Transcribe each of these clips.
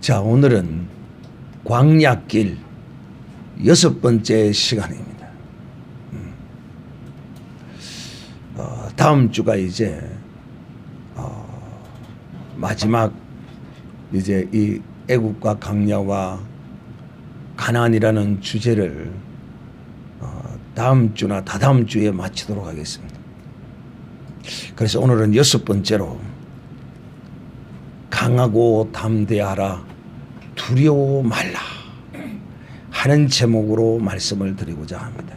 자, 오늘은 광야길 6번째 시간입니다. 다음 주가 이제 마지막 이제 이 애국과 광야와 가나안이라는 주제를 다음 주나 다다음 주에 마치도록 하겠습니다. 그래서 오늘은 6번째로 강하고 담대하라 두려워 말라 하는 제목으로 말씀을 드리고자 합니다.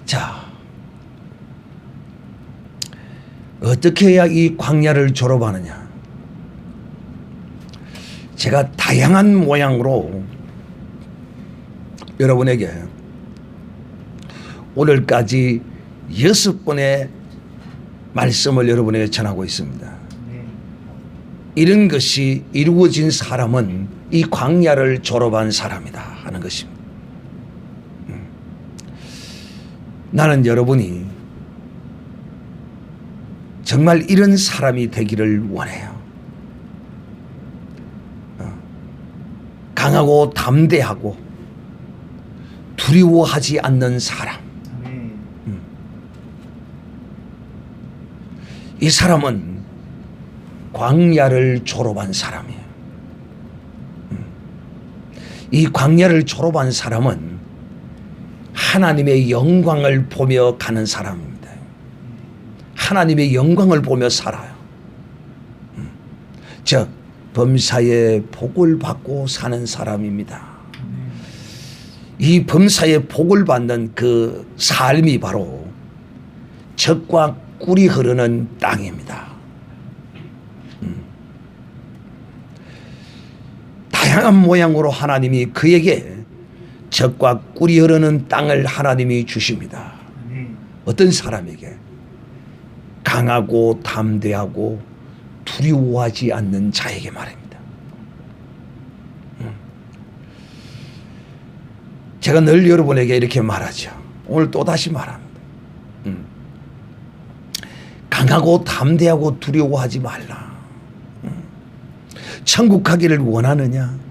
자, 어떻게 해야 이 광야를 졸업하느냐? 제가 다양한 모양으로 여러분에게 오늘까지 6번의 말씀을 여러분에게 전하고 있습니다. 이런 것이 이루어진 사람은 이 광야를 졸업한 사람이다 하는 것입니다. 나는 여러분이 정말 이런 사람이 되기를 원해요. 강하고 담대하고 두려워하지 않는 사람. 이 사람은 광야를 졸업한 사람이에요. 이 광야를 졸업한 사람은 하나님의 영광을 보며 가는 사람입니다. 하나님의 영광을 보며 살아요. 즉 범사의 복을 받고 사는 사람입니다. 이 범사의 복을 받는 그 삶이 바로 젖과 꿀이 흐르는 땅입니다. 다양한 모양으로 하나님이 그에게 젖과 꿀이 흐르는 땅을 하나님이 주십니다. 어떤 사람에게? 강하고 담대하고 두려워하지 않는 자에게 말입니다. 제가 늘 여러분에게 이렇게 말하죠. 오늘 또다시 말합니다. 강하고 담대하고 두려워하지 말라. 천국 가기를 원하느냐?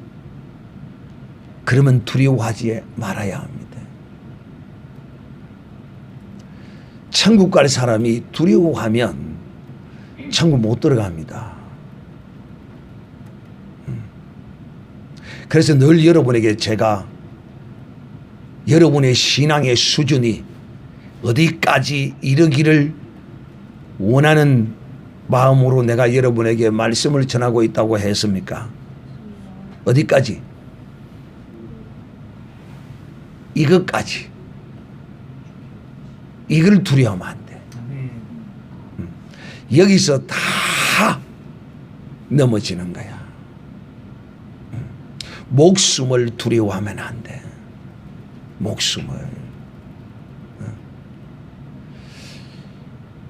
그러면 두려워하지 말아야 합니다. 천국 갈 사람이 두려워하면 천국 못 들어갑니다. 그래서 늘 여러분에게 제가 여러분의 신앙의 수준이 어디까지 이르기를 원하는 마음으로 내가 여러분에게 말씀을 전하고 있다고 했습니까? 어디까지? 이것까지. 이걸 두려워하면 안 돼. 여기서 다 넘어지는 거야. 목숨을 두려워하면 안 돼. 목숨을.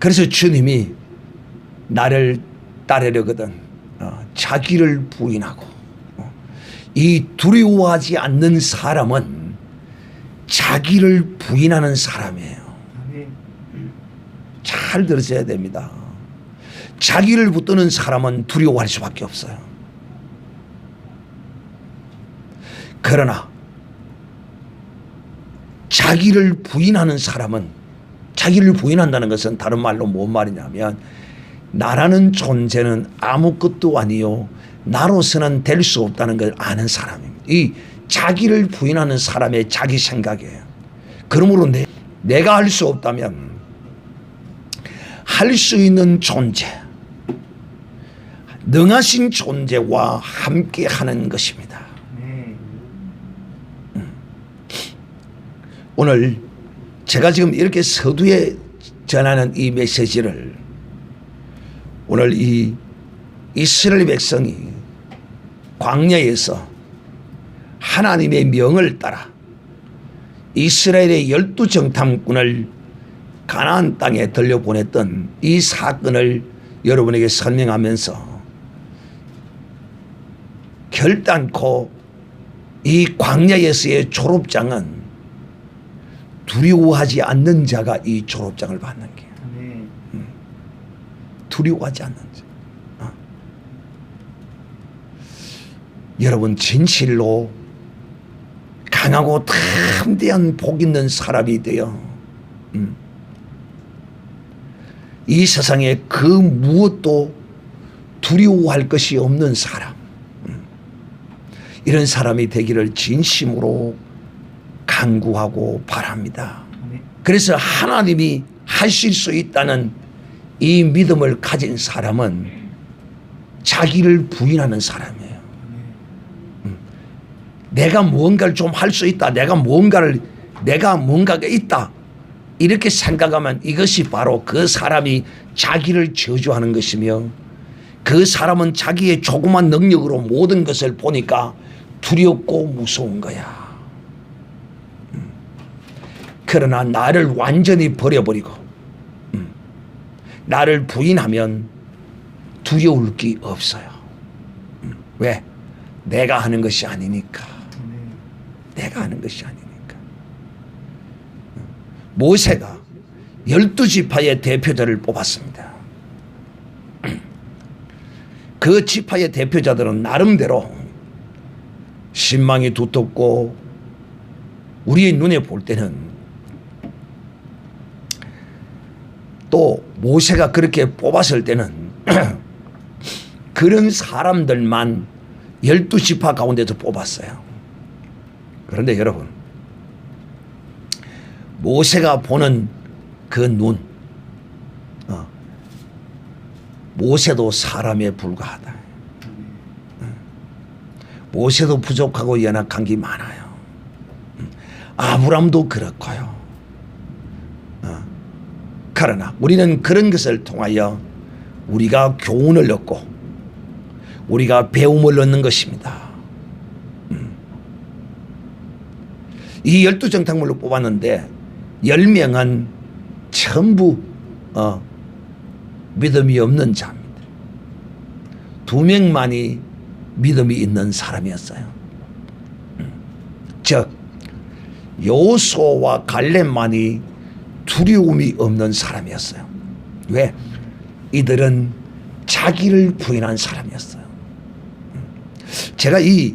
그래서 주님이 나를 따르려거든 자기를 부인하고 이 두려워하지 않는 사람은 자기를 부인하는 사람이에요. 잘 들으셔야 됩니다. 자기를 붙드는 사람은 두려워할 수밖에 없어요. 그러나 자기를 부인하는 사람은, 자기를 부인한다는 것은 다른 말로 뭔 말이냐면 나라는 존재는 아무것도 아니요 나로서는 될 수 없다는 걸 아는 사람입니다. 이 자기를 부인하는 사람의 자기 생각이에요. 그러므로 내가 할 수 없다면 할 수 있는 존재, 능하신 존재와 함께 하는 것입니다. 오늘 제가 지금 이렇게 서두에 전하는 이 메시지를 오늘 이 이스라엘 백성이 광야에서 하나님의 명을 따라 이스라엘의 12정탐꾼을 가나안 땅에 들려보냈던 이 사건을 여러분에게 설명하면서 결단코 이 광야에서의 졸업장은 두려워하지 않는 자가 이 졸업장을 받는 게 두려워하지 않는 자. 여러분 진실로 강하고 담대한 복 있는 사람이 되어 이 세상에 그 무엇도 두려워할 것이 없는 사람, 이런 사람이 되기를 진심으로 간구하고 바랍니다. 그래서 하나님이 하실 수 있다는 이 믿음을 가진 사람은 자기를 부인하는 사람이에요. 내가 무언가를 좀 할 수 있다, 내가 뭔가가 있다, 이렇게 생각하면 이것이 바로 그 사람이 자기를 저주하는 것이며, 그 사람은 자기의 조그만 능력으로 모든 것을 보니까 두렵고 무서운 거야. 그러나 나를 완전히 버려버리고 나를 부인하면 두려울 게 없어요. 왜? 내가 하는 것이 아니니까. 내가 하는 것이 아니니까. 모세가 12지파의 대표자를 뽑았습니다. 그 지파의 대표자들은 나름대로 신망이 두텁고, 우리의 눈에 볼 때는 또 모세가 그렇게 뽑았을 때는 그런 사람들만 12지파 가운데서 뽑았어요. 그런데 여러분, 모세가 보는 그 눈, 모세도 사람에 불과하다. 모세도 부족하고 연약한 게 많아요. 아브람도 그렇고요. 그러나 우리는 그런 것을 통하여 우리가 교훈을 얻고 우리가 배움을 얻는 것입니다. 이 12정탐꾼을 뽑았는데 10명은 전부 믿음이 없는 자입니다. 2명만이 믿음이 있는 사람이었어요. 즉 여호수아와 갈렙만이 두려움이 없는 사람이었어요. 왜? 이들은 자기를 부인한 사람이었어요. 제가 이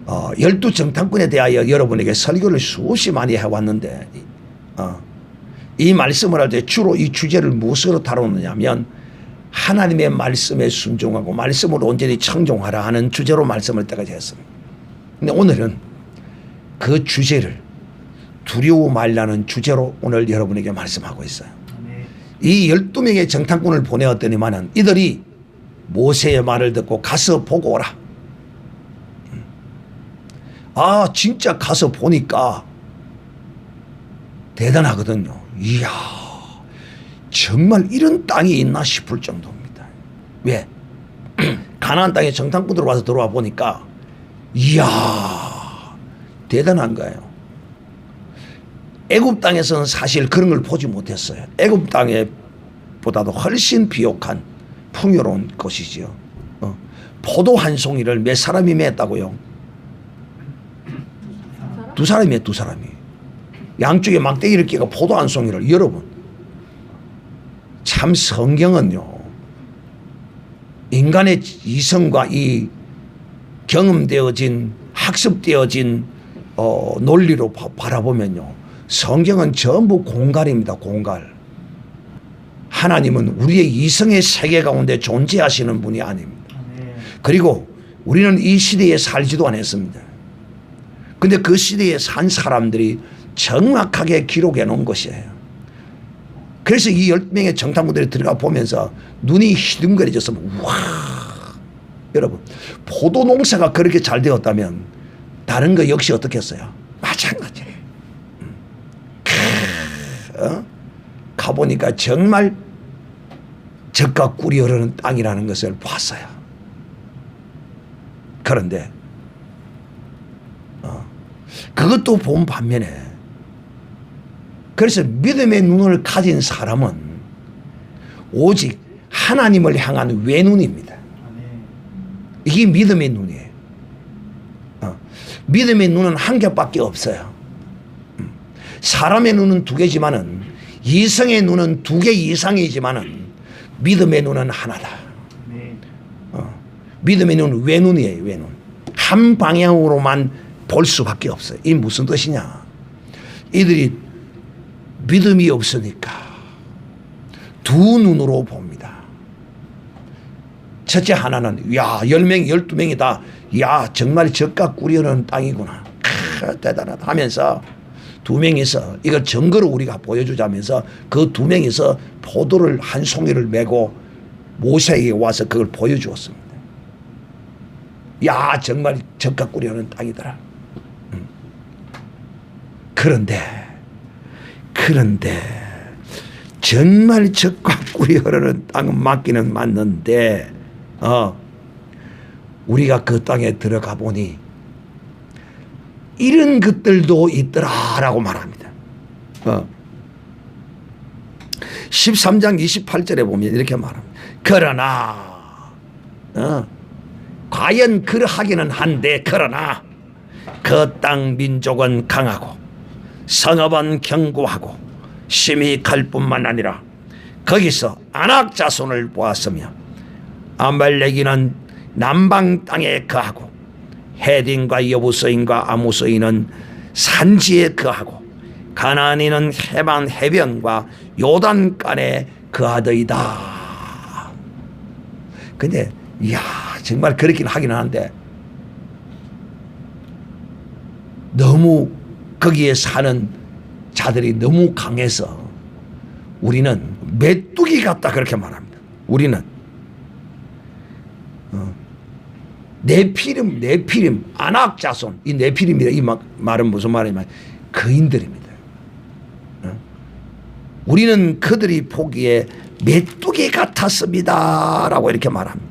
12정탐꾼에 대하여 여러분에게 설교를 수없이 많이 해왔는데, 이 말씀을 할 때 주로 이 주제를 무엇으로 다루느냐면 하나님의 말씀에 순종하고 말씀을 온전히 청종하라 하는 주제로 말씀을 때까지 했습니다. 근데 오늘은 그 주제를 두려워 말라는 주제로 오늘 여러분에게 말씀하고 있어요. 이 12명의 정탐꾼을 보내었더니만은 이들이 모세의 말을 듣고 가서 보고 오라. 아, 진짜 가서 보니까 대단하거든요. 이야, 정말 이런 땅이 있나 싶을 정도입니다. 왜? 가나안 땅에 정탐꾼으로 와서 들어와 보니까 이야, 대단한 거예요. 애굽 땅에서는 사실 그런 걸 보지 못했어요. 애굽 땅에 보다도 훨씬 비옥한 풍요로운 곳이지요. 포도 한 송이를 몇 사람이 맸다고요? 두 사람이에요, 두 사람이. 양쪽에 막대기를 끼고 포도 한 송이를. 여러분, 참 성경은요, 인간의 이성과 이 경험되어진 학습되어진 논리로 바라보면요, 성경은 전부 공갈입니다. 공갈. 하나님은 우리의 이성의 세계 가운데 존재하시는 분이 아닙니다. 그리고 우리는 이 시대에 살지도 않았습니다. 근데 그 시대에 산 사람들이 정확하게 기록해 놓은 것이에요. 그래서 이 10명의 정탐꾼들이 들어가 보면서 눈이 희둥거려져서, 와, 여러분, 포도 농사가 그렇게 잘 되었다면 다른 거 역시 어떻겠어요? 마찬가지예요. 가보니까 정말 젖과 꿀이 흐르는 땅이라는 것을 봤어요. 그런데 그것도 본 반면에, 그래서 믿음의 눈을 가진 사람은 오직 하나님을 향한 외눈입니다. 이게 믿음의 눈이에요. 믿음의 눈은 한 겹밖에 없어요. 사람의 눈은 두 개지만은, 이성의 눈은 두 개 이상이지만은 믿음의 눈은 하나다. 믿음의 눈은 외눈이에요. 외눈. 한 방향으로만 볼 수밖에 없어요. 이 무슨 뜻이냐? 이들이 믿음이 없으니까 두 눈으로 봅니다. 첫째 하나는 야 10명 12명이다. 야 정말 젖과 꿀이 흐르는 땅이구나. 대단하다 하면서 두 명이서 이걸 증거로 우리가 보여주자면서 그 두 명이서 포도를 한 송이를 메고 모세에게 와서 그걸 보여주었습니다. 야 정말 젖과 꿀이 흐르는 땅이더라. 그런데 정말 젖과 꿀이 흐르는 땅은 맞기는 맞는데 우리가 그 땅에 들어가 보니 이런 것들도 있더라라고 말합니다. 13장 28절에 보면 이렇게 말합니다. 그러나 과연 그러하기는 한데 그러나 그 땅 민족은 강하고 성읍은 견고하고 심히 갈 뿐만 아니라 거기서 아낙 자손을 보았으며 아말렉이는 남방 땅에 거하고 헤딘과 여부서인과 아모서인은 산지에 거하고 가나안인은 해반 해변과 요단간에 거하더이다. 근데 이야 정말 그렇긴 하긴 하는데 너무 거기에 사는 자들이 너무 강해서 우리는 메뚜기 같다 그렇게 말합니다. 우리는 네피림 아낙 자손 이 네피림이라 이 말은 무슨 말이냐면 거인들입니다. 우리는 그들이 보기에 메뚜기 같았습니다라고 이렇게 말합니다.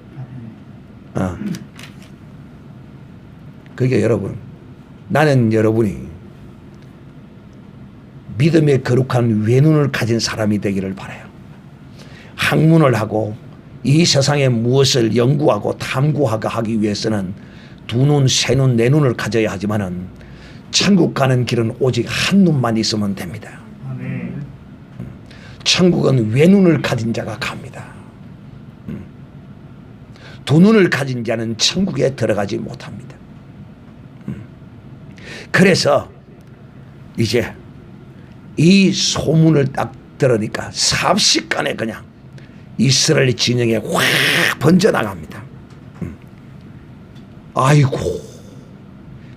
그게 여러분 나는 여러분이 믿음의 거룩한 외눈을 가진 사람이 되기를 바라요. 학문을 하고 이 세상에 무엇을 연구하고 탐구하고 하기 위해서는 두 눈, 세 눈, 네 눈을 가져야 하지만은 천국 가는 길은 오직 한 눈만 있으면 됩니다. 천국은 외눈을 가진 자가 갑니다. 두 눈을 가진 자는 천국에 들어가지 못합니다. 그래서 이제 이 소문을 딱 들으니까 삽시간에 그냥 이스라엘 진영에 확 번져나갑니다. 아이고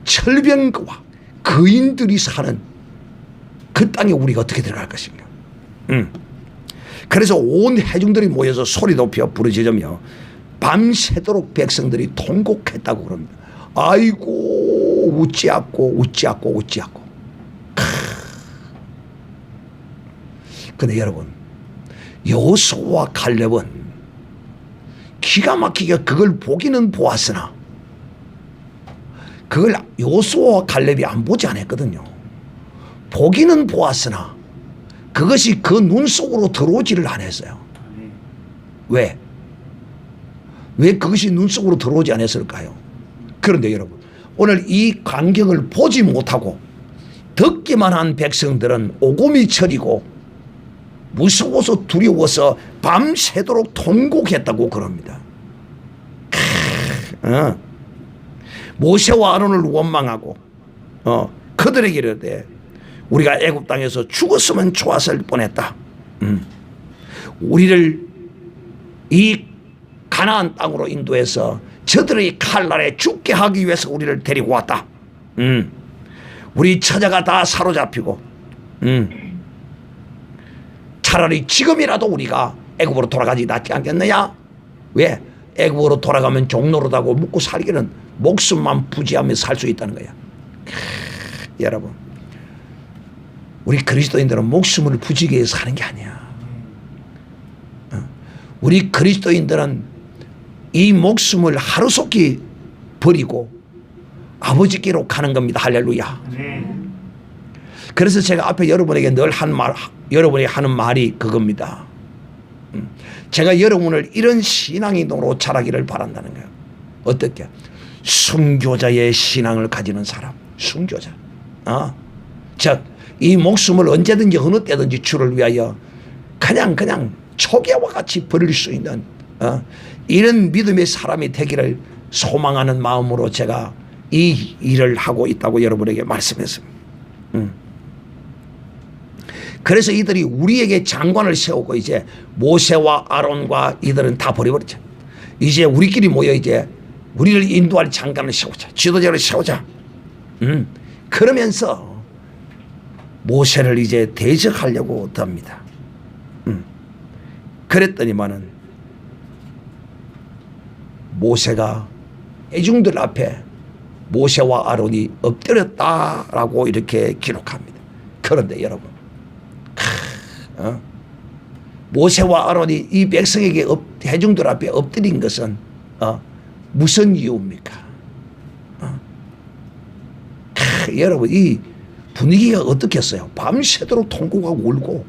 철병과 거인들이 사는 그 땅에 우리가 어떻게 들어갈 것인가. 그래서 온 해중들이 모여서 소리 높여 부르짖으며 밤새도록 백성들이 통곡했다고 그럽니다. 아이고 웃지않고 근데 여러분 여호수아와 갈렙은 기가 막히게 그걸 보기는 보았으나 그걸 여호수아와 갈렙이 안 보지 않았거든요. 보기는 보았으나 그것이 그 눈 속으로 들어오지를 않았어요. 왜 그것이 눈 속으로 들어오지 않았을까요? 그런데 여러분 오늘 이 광경을 보지 못하고 듣기만 한 백성들은 오고미철이고 무서워서 두려워서 밤새도록 통곡했다고 그럽니다. 모세와 아론을 원망하고 그들에게 이르되 우리가 애굽 땅에서 죽었으면 좋았을 뻔했다. 우리를 이 가나안 땅으로 인도해서 저들의 칼날에 죽게 하기 위해서 우리를 데리고 왔다. 우리 처자가 다 사로잡히고 차라리 지금이라도 우리가 애굽으로 돌아가지 낫지 않겠느냐? 왜? 애굽으로 돌아가면 종노릇하고 묵고 살기는 목숨만 부지하며 살 수 있다는 거야. 여러분 우리 그리스도인들은 목숨을 부지기 위해서 사는 게 아니야. 우리 그리스도인들은 이 목숨을 하루속히 버리고 아버지께로 가는 겁니다. 할렐루야. 그래서 제가 앞에 여러분에게 늘 여러분이 하는 말이 그겁니다. 제가 여러분을 이런 신앙인으로 자라기를 바란다는 거예요. 어떻게? 순교자의 신앙을 가지는 사람. 순교자. 즉, 이 목숨을 언제든지 어느 때든지 주를 위하여 그냥 초계와 같이 버릴 수 있는 이런 믿음의 사람이 되기를 소망하는 마음으로 제가 이 일을 하고 있다고 여러분에게 말씀했습니다. 그래서 이들이 우리에게 장관을 세우고 이제 모세와 아론과 이들은 다 버려버렸죠. 이제 우리끼리 모여 이제 우리를 인도할 장관을 세우자, 지도자를 세우자. 그러면서 모세를 이제 대적하려고 합니다. 그랬더니만은 모세가 회중들 앞에 모세와 아론이 엎드렸다라고 이렇게 기록합니다. 그런데 여러분, 모세와 아론이 이 백성에게 회중들 앞에 엎드린 것은 무슨 이유입니까? 여러분, 이 분위기가 어떻겠어요? 밤새도록 통곡하고 울고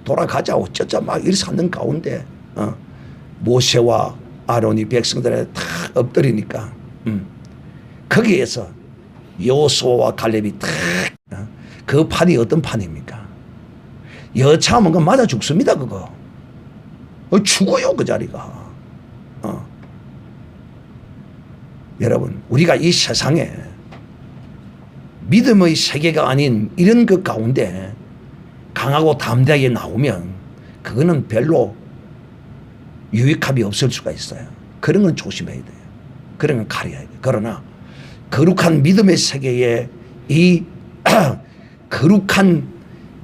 돌아가자 어쩌자 막 이래서 하는 가운데 모세와 아론이 백성들에 다 엎드리니까 거기에서 여호수아와 갈렙이 딱 그 판이 어떤 판입니까? 여차하면 그 맞아 죽습니다. 그거 죽어요 그 자리가. 여러분, 우리가 이 세상에 믿음의 세계가 아닌 이런 그 가운데 강하고 담대하게 나오면 그거는 별로 유익함이 없을 수가 있어요. 그런 건 조심해야 돼요. 그런 건 가려야 돼요. 그러나 거룩한 믿음의 세계에 이 거룩한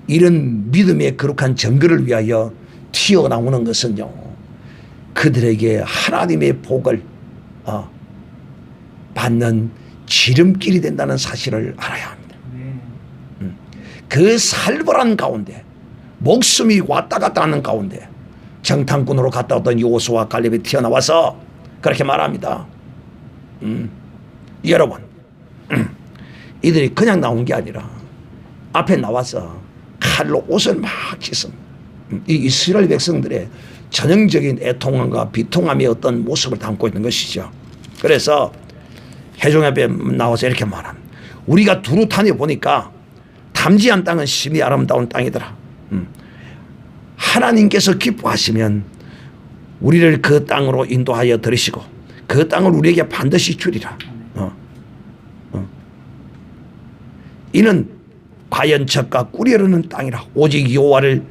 이런 믿음의 거룩한 증거를 위하여 튀어나오는 것은요, 그들에게 하나님의 복을 받는 지름길이 된다는 사실을 알아야 합니다. 그 살벌한 가운데 목숨이 왔다 갔다 하는 가운데 정탐꾼으로 갔다 왔던 여호수아와 갈렙이 튀어나와서 그렇게 말합니다. 여러분, 이들이 그냥 나온 게 아니라 앞에 나와서 칼로 옷을 막 찢습니다. 이 이스라엘 백성들의 전형적인 애통함과 비통함의 어떤 모습을 담고 있는 것이죠. 그래서 회중 앞에 나와서 이렇게 말합니다. 우리가 두루 다녀보니까 탐지한 땅은 심히 아름다운 땅이더라. 하나님께서 기뻐하시면 우리를 그 땅으로 인도하여 들으시고 그 땅을 우리에게 반드시 주리라. 이는 과연 젖과 꿀이 흐르는 땅이라. 오직 여호와를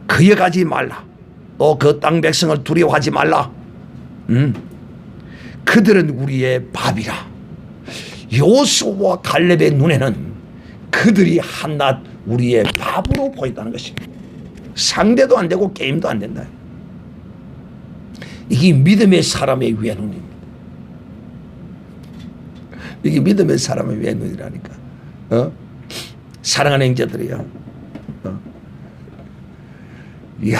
그여가지 말라. 또 그 땅 백성을 두려워하지 말라. 그들은 우리의 밥이라. 여호수아와 갈렙의 눈에는 그들이 한낱 우리의 밥으로 보였다는 것입니다. 상대도 안 되고 게임도 안 된다. 이게 믿음의 사람의 외눈입니다. 이게 믿음의 사람의 외눈이라니까. 사랑하는 형제들이요. 이야,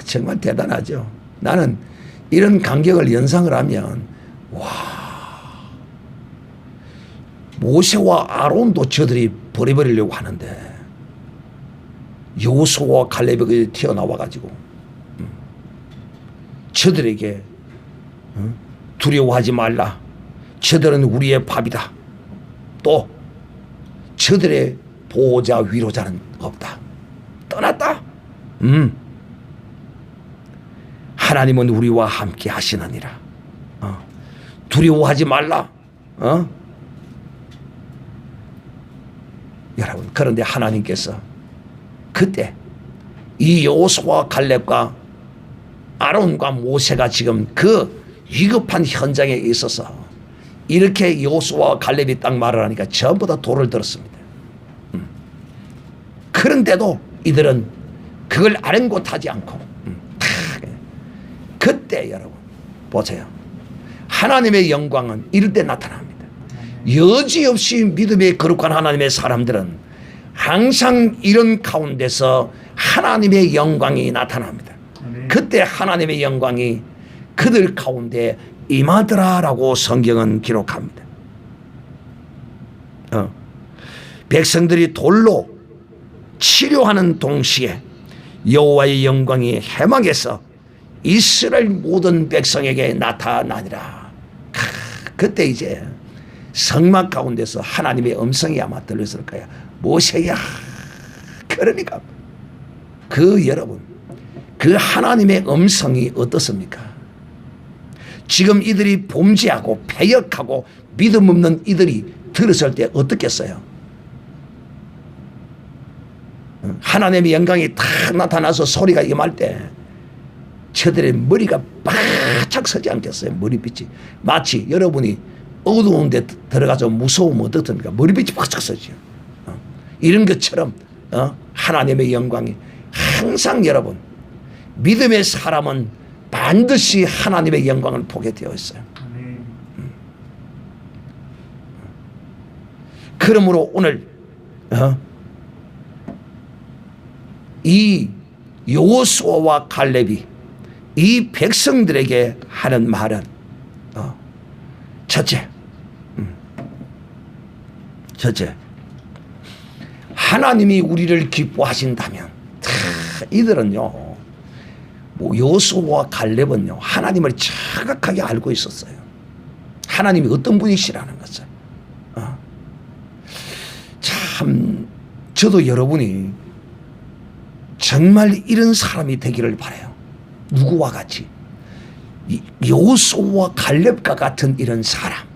정말 대단하죠. 나는 이런 간격을 연상을 하면 와, 모세와 아론도 저들이 버려버리려고 하는데 여호수아와 갈렙이 튀어나와 가지고 저들에게 두려워하지 말라. 저들은 우리의 밥이다. 또 저들의 보호자 위로자는 없다. 떠났다. 하나님은 우리와 함께 하시느니라. 두려워하지 말라. 여러분, 그런데 하나님께서 그때 이 여호수아와 갈렙과 아론과 모세가 지금 그 위급한 현장에 있어서 이렇게 여호수아와 갈렙이 딱 말을 하니까 전부 다 돌을 들었습니다. 그런데도 이들은 그걸 아랑곳하지 않고 그때 여러분 보세요. 하나님의 영광은 이럴 때 나타납니다. 여지없이 믿음의 거룩한 하나님의 사람들은 항상 이런 가운데서 하나님의 영광이 나타납니다. 그때 하나님의 영광이 그들 가운데 임하더라라고 성경은 기록합니다. 백성들이 돌로 치료하는 동시에 여호와의 영광이 해막에서 이스라엘 모든 백성에게 나타나니라. 그때 이제 성막 가운데서 하나님의 음성이 아마 들렸을 거야. 모세야. 그러니까 여러분, 그 하나님의 음성이 어떻습니까? 지금 이들이 범죄하고 패역하고 믿음 없는 이들이 들었을 때 어떻겠어요? 하나님의 영광이 탁 나타나서 소리가 임할 때 저들의 머리가 바짝 서지 않겠어요? 머리빛이 마치 여러분이 어두운 데 들어가서 무서우면 어떻습니까? 머리빛이 바짝 서죠. 이런 것처럼 하나님의 영광이 항상 여러분 믿음의 사람은 반드시 하나님의 영광을 보게 되어 있어요. 그러므로 오늘 이 여호수아와 갈렙이 이 백성들에게 하는 말은 첫째, 하나님이 우리를 기뻐하신다면 이들은요 뭐 여호수아와 갈렙은요 하나님을 정확하게 알고 있었어요. 하나님이 어떤 분이시라는 것을. 참 저도 여러분이 정말 이런 사람이 되기를 바라요. 누구와 같이 여호수아와 갈렙과 같은 이런 사람.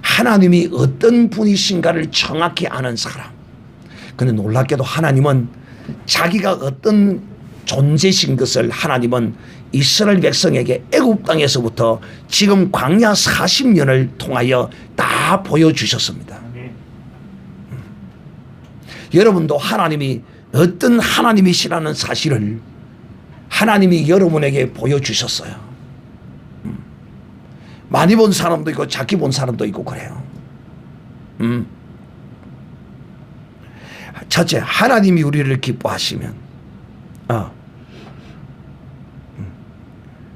하나님이 어떤 분이신가를 정확히 아는 사람. 그런데 놀랍게도 하나님은 자기가 어떤 존재신 것을 하나님은 이스라엘 백성에게 애굽 땅에서부터 지금 광야 40년을 통하여 다 보여주셨습니다. 여러분도 하나님이 어떤 하나님이시라는 사실을 하나님이 여러분에게 보여주셨어요. 많이 본 사람도 있고 작게 본 사람도 있고 그래요. 첫째, 하나님이 우리를 기뻐하시면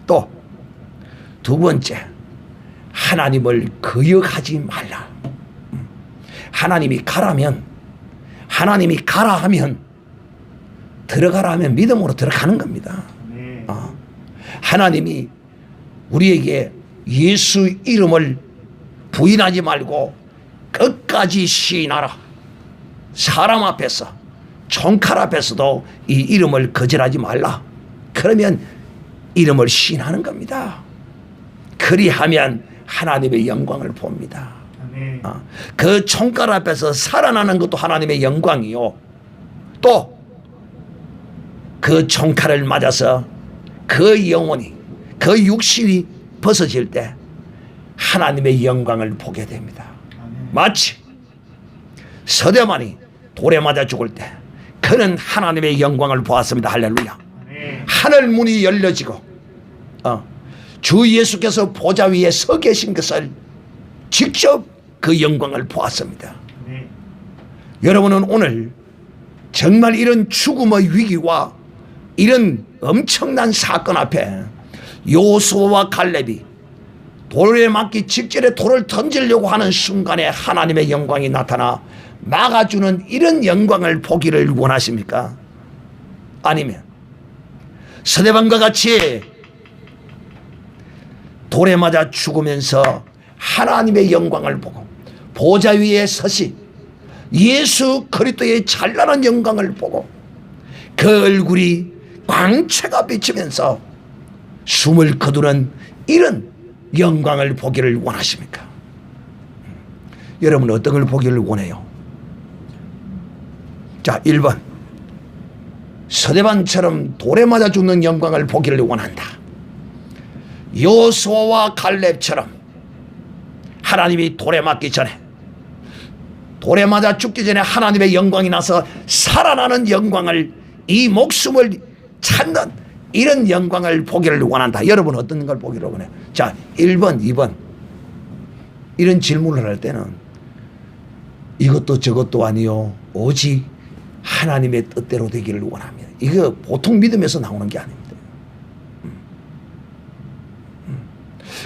또 두 번째, 하나님을 거역하지 말라. 하나님이 가라면 하나님이 가라 하면 들어가라 하면 믿음으로 들어가는 겁니다. 하나님이 우리에게 예수 이름을 부인하지 말고 끝까지 시인하라. 사람 앞에서 총칼 앞에서도 이 이름을 거절하지 말라. 그러면 이름을 시인하는 겁니다. 그리하면 하나님의 영광을 봅니다. 그 총칼 앞에서 살아나는 것도 하나님의 영광이요. 또 그 총칼을 맞아서 그 영혼이 그 육신이 벗어질 때 하나님의 영광을 보게 됩니다. 마치 서대만이 돌에 맞아 죽을 때 그는 하나님의 영광을 보았습니다. 할렐루야. 하늘 문이 열려지고 주 예수께서 보좌 위에 서 계신 것을 직접 그 영광을 보았습니다. 여러분은 오늘 정말 이런 죽음의 위기와 이런 엄청난 사건 앞에 여호수아와 갈렙이 돌에 맞기 직전에 돌을 던지려고 하는 순간에 하나님의 영광이 나타나 막아주는 이런 영광을 보기를 원하십니까? 아니면 스데반과 같이 돌에 맞아 죽으면서 하나님의 영광을 보고 보좌 위에 서시 예수 그리스도의 찬란한 영광을 보고 그 얼굴이 광채가 비치면서 숨을 거두는 이런 영광을 보기를 원하십니까? 여러분 어떤 걸 보기를 원해요? 자, 1번 스데반처럼 돌에 맞아 죽는 영광을 보기를 원한다. 여호수아와 갈렙처럼 하나님이 돌에 맞기 전에 돌에 맞아 죽기 전에 하나님의 영광이 나서 살아나는 영광을 이 목숨을 찾는 이런 영광을 보기를 원한다. 여러분 어떤 걸 보기를 원해요? 자, 1번 2번 이런 질문을 할 때는 이것도 저것도 아니요 오직 하나님의 뜻대로 되기를 원합니다. 이거 보통 믿음에서 나오는 게 아닙니다.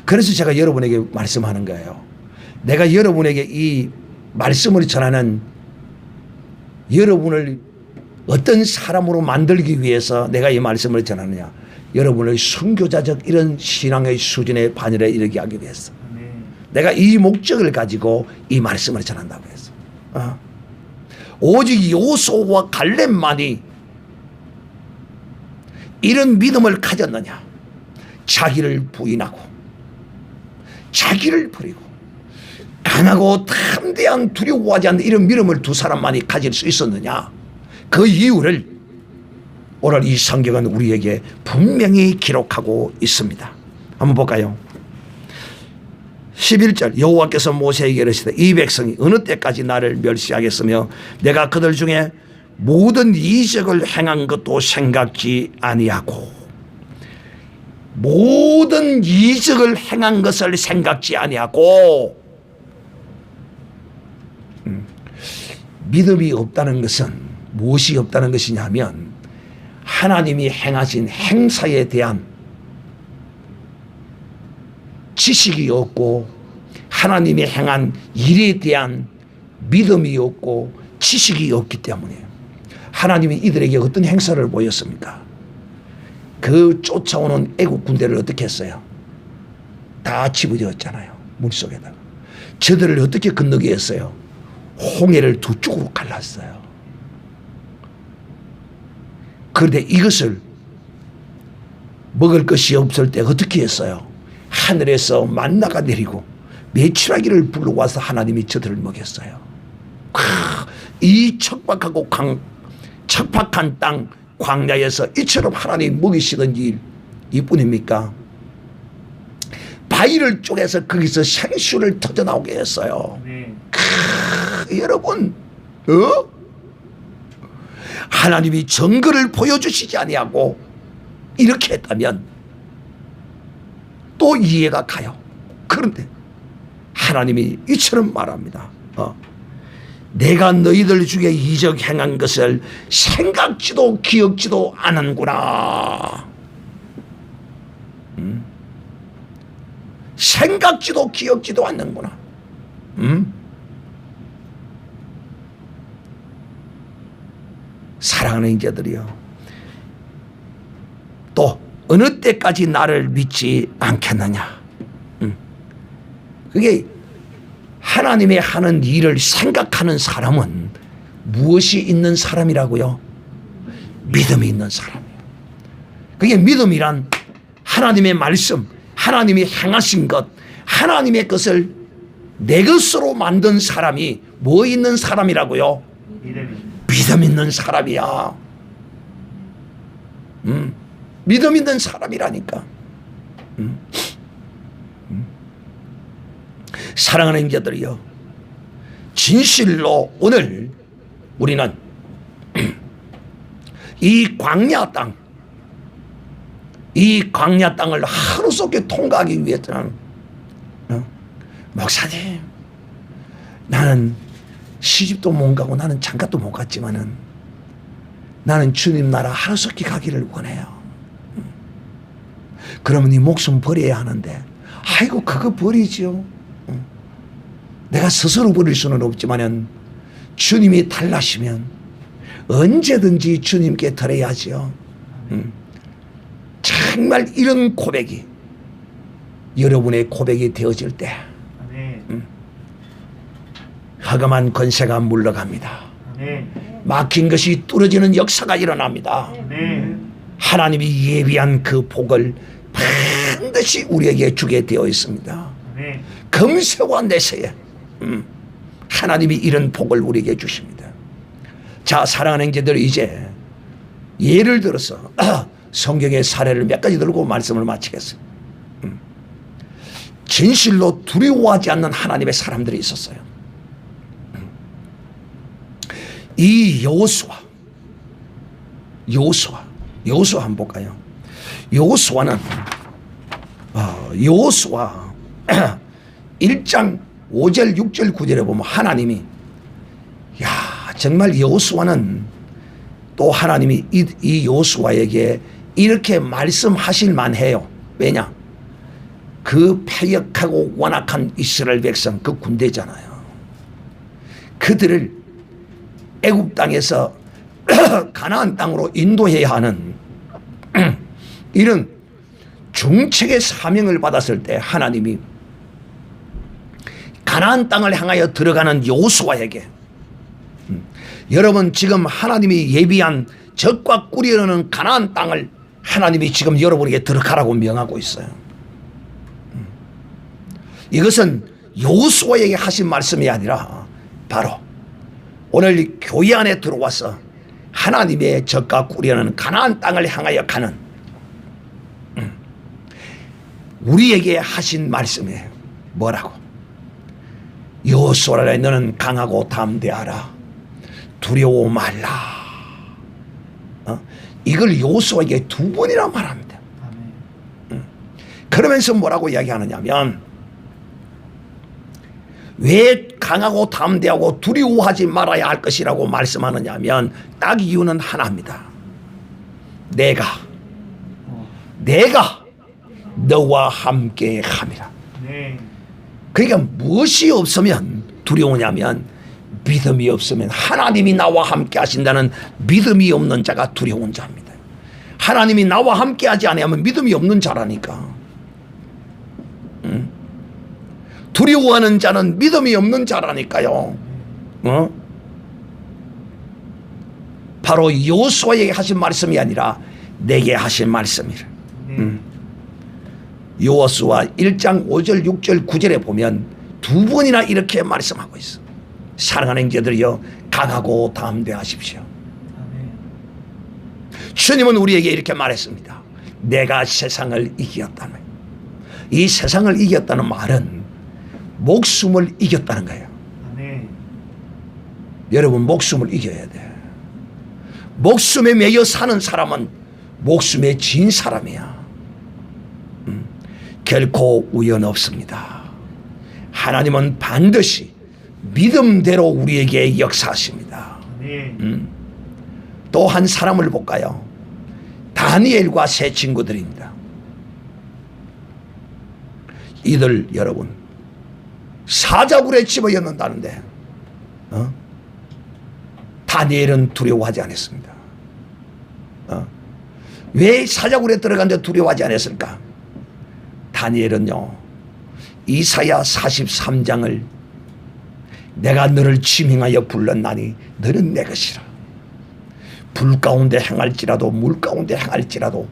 그래서 제가 여러분에게 말씀하는 거예요. 내가 여러분에게 이 말씀을 전하는 여러분을 어떤 사람으로 만들기 위해서 내가 이 말씀을 전하느냐. 여러분의 선교자적 이런 신앙의 수준의 반열에 이르게 하기 위해서. 내가 이 목적을 가지고 이 말씀을 전한다고 했어. 오직 여호수아와 갈렙만이 이런 믿음을 가졌느냐. 자기를 부인하고 자기를 버리고 강하고 담대한 두려워하지 않는 이런 믿음을 두 사람만이 가질 수 있었느냐? 그 이유를 오늘 이 성경은 우리에게 분명히 기록하고 있습니다. 한번 볼까요? 11절 여호와께서 모세에게 이르시되 이 백성이 어느 때까지 나를 멸시하겠으며 내가 그들 중에 모든 이적을 행한 것도 생각지 아니하고 모든 이적을 행한 것을 생각지 아니하고 믿음이 없다는 것은 무엇이 없다는 것이냐면 하나님이 행하신 행사에 대한 지식이 없고 하나님이 행한 일에 대한 믿음이 없고 지식이 없기 때문에 하나님이 이들에게 어떤 행사를 보였습니까? 그 쫓아오는 애국 군대를 어떻게 했어요? 다 집어넣었잖아요. 물속에다가. 저들을 어떻게 건너게 했어요? 홍해를 두 쪽으로 갈랐어요. 그런데 이것을 먹을 것이 없을 때 어떻게 했어요? 하늘에서 만나가 내리고 메추라기를 불러와서 하나님이 저들을 먹였어요. 이 척박하고 척박한 땅 광야에서 이처럼 하나님이 먹이시던 일 이뿐입니까? 바위를 쪼개서 거기서 생수를 터져나오게 했어요. 여러분 하나님이 증거를 보여주시지 아니하고 이렇게 했다면 또 이해가 가요. 그런데 하나님이 이처럼 말합니다. 내가 너희들 중에 이적 행한 것을 생각지도 기억지도 않은구나. 생각지도 기억지도 않는구나. 사랑하는 형제들이요, 또 어느 때까지 나를 믿지 않겠느냐. 그게 하나님의 하는 일을 생각하는 사람은 무엇이 있는 사람이라고요? 믿음이 있는 사람이에요. 그게 믿음이란 하나님의 말씀, 하나님이 행하신 것, 하나님의 것을 내 것으로 만든 사람이 뭐 있는 사람이라고요? 믿음 있는 사람이야. 믿음 있는 사람이라니까. 사랑하는 형제들이요, 진실로 오늘 우리는 이 광야 땅, 이 광야 땅을 하루속에 통과하기 위해서는 목사님, 나는 시집도 못 가고 나는 장가도 못 갔지만은 나는 주님 나라 하루속히 가기를 원해요. 그러면 네 목숨 버려야 하는데, 아이고 그거 버리죠. 내가 스스로 버릴 수는 없지만은 주님이 달라시면 언제든지 주님께 드려야죠. 정말 이런 고백이 여러분의 고백이 되어질 때 허감한 권세가 물러갑니다. 막힌 것이 뚫어지는 역사가 일어납니다. 하나님이 예비한 그 복을 반드시 우리에게 주게 되어 있습니다. 금세와 내세에 하나님이 이런 복을 우리에게 주십니다. 자, 사랑하는 형제들, 이제 예를 들어서 성경의 사례를 몇 가지 들고 말씀을 마치겠습니다. 진실로 두려워하지 않는 하나님의 사람들이 있었어요. 이 여호수아 한번 볼까요? 여호수아는 여호수아 1장 5절 6절 9절에 보면 하나님이, 야, 정말 여호수아는 또 하나님이 이 여호수아에게 이렇게 말씀하실 만해요. 왜냐? 그 패역하고 완악한 이스라엘 백성, 그 군대잖아요. 그들을 애굽 땅에서 가나안 땅으로 인도해야 하는 이런 중책의 사명을 받았을 때 하나님이 가나안 땅을 향하여 들어가는 여호수아에게, 여러분 지금 하나님이 예비한 적과 꿀이르는 가나안 땅을 하나님이 지금 여러분에게 들어가라고 명하고 있어요. 이것은 여호수아에게 하신 말씀이 아니라 바로 오늘 교회 안에 들어와서 하나님의 젖과 꿀이 흐르는 가나안 땅을 향하여 가는 우리에게 하신 말씀이에요. 뭐라고? 여호수아라, 너는 강하고 담대하라. 두려워 말라. 이걸 여호수아에게 2번이나 말합니다. 그러면서 뭐라고 이야기하느냐면, 왜 강하고 담대하고 두려워하지 말아야 할 것이라고 말씀하느냐면 딱 이유는 하나입니다. 내가 너와 함께 함이라. 그러니까 무엇이 없으면 두려우냐면, 믿음이 없으면, 하나님이 나와 함께 하신다는 믿음이 없는 자가 두려운 자입니다. 하나님이 나와 함께 하지 않으면 믿음이 없는 자라니까. 두려워하는 자는 믿음이 없는 자라니까요. 바로 여호수아에게 하신 말씀이 아니라 내게 하신 말씀이라. 여호수아 1장 5절 6절 9절에 보면 2번이나 이렇게 말씀하고 있어. 사랑하는 형제들이여, 강하고 담대하십시오. 주님은 우리에게 이렇게 말했습니다. 내가 세상을 이겼다는, 이 세상을 이겼다는 말은 목숨을 이겼다는 거예요. 여러분, 목숨을 이겨야 돼. 목숨에 매여 사는 사람은 목숨에 진 사람이야. 결코 우연 없습니다. 하나님은 반드시 믿음대로 우리에게 역사하십니다. 또 한 사람을 볼까요? 다니엘과 세 친구들입니다. 이들 여러분 사자굴에 집어넣는다는데 다니엘은 두려워하지 않았습니다. 왜 사자굴에 들어갔는데 두려워하지 않았을까? 다니엘은요, 이사야 43장을 내가 너를 지명하여 불렀나니 너는 내 것이라. 불 가운데 행할지라도 물 가운데 행할지라도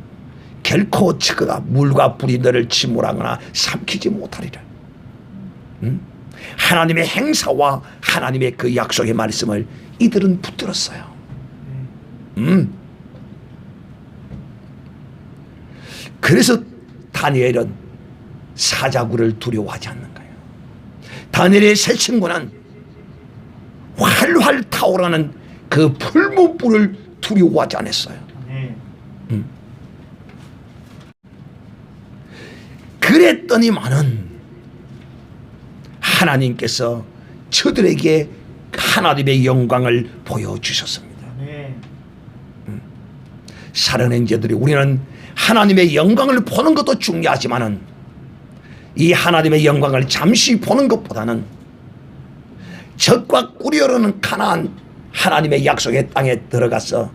결코 그가 물과 불이 너를 침몰하거나 삼키지 못하리라. 하나님의 행사와 하나님의 그 약속의 말씀을 이들은 붙들었어요. 그래서 다니엘은 사자굴을 두려워하지 않는 거예요. 다니엘의 세 친구는 활활 타오르는 그 풀무불을 두려워하지 않았어요. 그랬더니만은 하나님께서 저들에게 하나님의 영광을 보여주셨습니다. 사랑하는 형제들이, 우리는 하나님의 영광을 보는 것도 중요하지만은 이 하나님의 영광을 잠시 보는 것보다는 젖과 꿀이 흐르는 가나안 하나님의 약속의 땅에 들어가서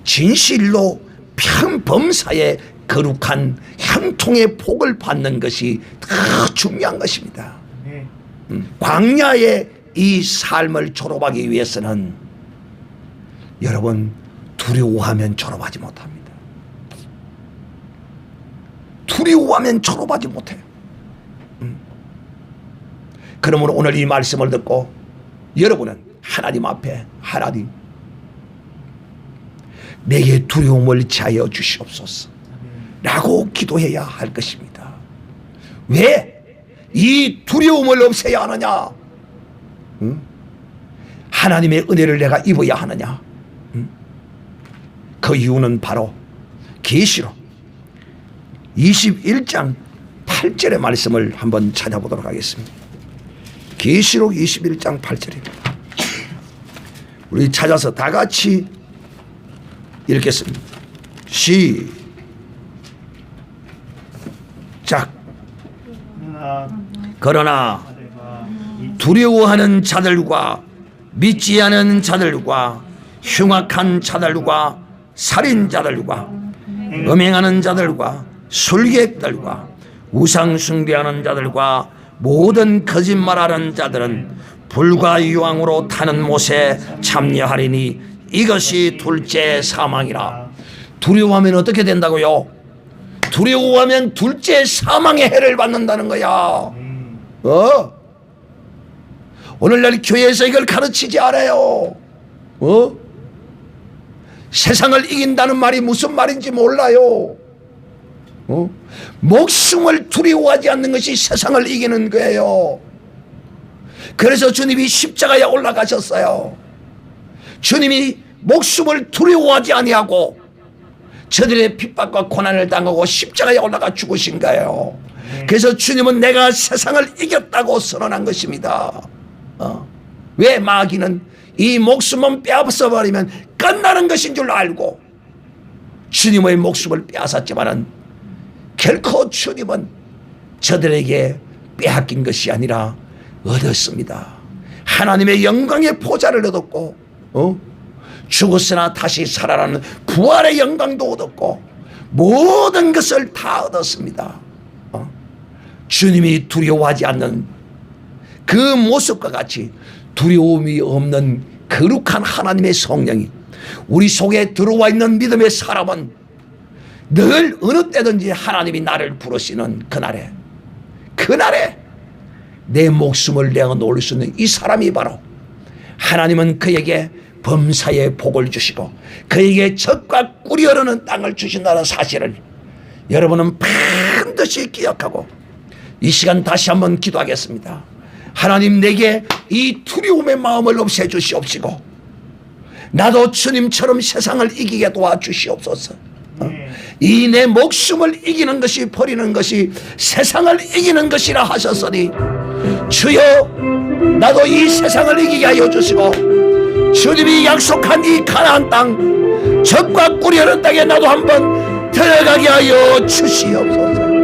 진실로 평범사의 거룩한 형통의 복을 받는 것이 더 중요한 것입니다. 광야의 이 삶을 졸업하기 위해서는 여러분 두려워하면 졸업하지 못합니다. 두려워하면 졸업하지 못해요. 그러므로 오늘 이 말씀을 듣고 여러분은 하나님 앞에, 하나님 내게 두려움을 제하여 주시옵소서 라고 기도해야 할 것입니다. 왜 이 두려움을 없애야 하느냐? 하나님의 은혜를 내가 입어야 하느냐? 그 이유는 바로 계시록 21장 8절의 말씀을 한번 찾아보도록 하겠습니다. 계시록 21장 8절입니다. 우리 찾아서 다 같이 읽겠습니다. 시작. 그러나 두려워하는 자들과 믿지 않은 자들과 흉악한 자들과 살인자들과 음행하는 자들과 술객들과 우상 숭배하는 자들과 모든 거짓말하는 자들은 불과 유황으로 타는 못에 참여하리니 이것이 둘째 사망이라. 두려워하면 어떻게 된다고요? 두려워하면 둘째 사망의 해를 받는다는 거야. 오늘날 교회에서 이걸 가르치지 않아요. 세상을 이긴다는 말이 무슨 말인지 몰라요. 목숨을 두려워하지 않는 것이 세상을 이기는 거예요. 그래서 주님이 십자가에 올라가셨어요. 주님이 목숨을 두려워하지 아니하고 저들의 핍박과 고난을 당하고 십자가에 올라가 죽으신 거예요. 그래서 주님은 내가 세상을 이겼다고 선언한 것입니다. 왜 마귀는 이 목숨은 빼앗아버리면 끝나는 것인 줄 알고 주님의 목숨을 빼앗았지만은 결코 주님은 저들에게 빼앗긴 것이 아니라 얻었습니다. 하나님의 영광의 보좌를 얻었고 죽었으나 다시 살아나는 부활의 영광도 얻었고 모든 것을 다 얻었습니다. 주님이 두려워하지 않는 그 모습과 같이 두려움이 없는 거룩한 하나님의 성령이 우리 속에 들어와 있는 믿음의 사람은 늘 어느 때든지 하나님이 나를 부르시는 그날에 내 목숨을 내어놓을 수 있는 이 사람이 바로 하나님은 그에게 범사의 복을 주시고 그에게 젖과 꿀이 흐르는 땅을 주신다는 사실을 여러분은 반드시 기억하고 이 시간 다시 한번 기도하겠습니다. 하나님, 내게 이 두려움의 마음을 없애주시옵시고 나도 주님처럼 세상을 이기게 도와주시옵소서. 이 내 목숨을 이기는 것이 버리는 것이 세상을 이기는 것이라 하셨으니 주여, 나도 이 세상을 이기게 하여 주시고 주님이 약속한 이 가나안 땅 젖과 꿀이 흐르는 땅에 나도 한번 들어가게 하여 주시옵소서.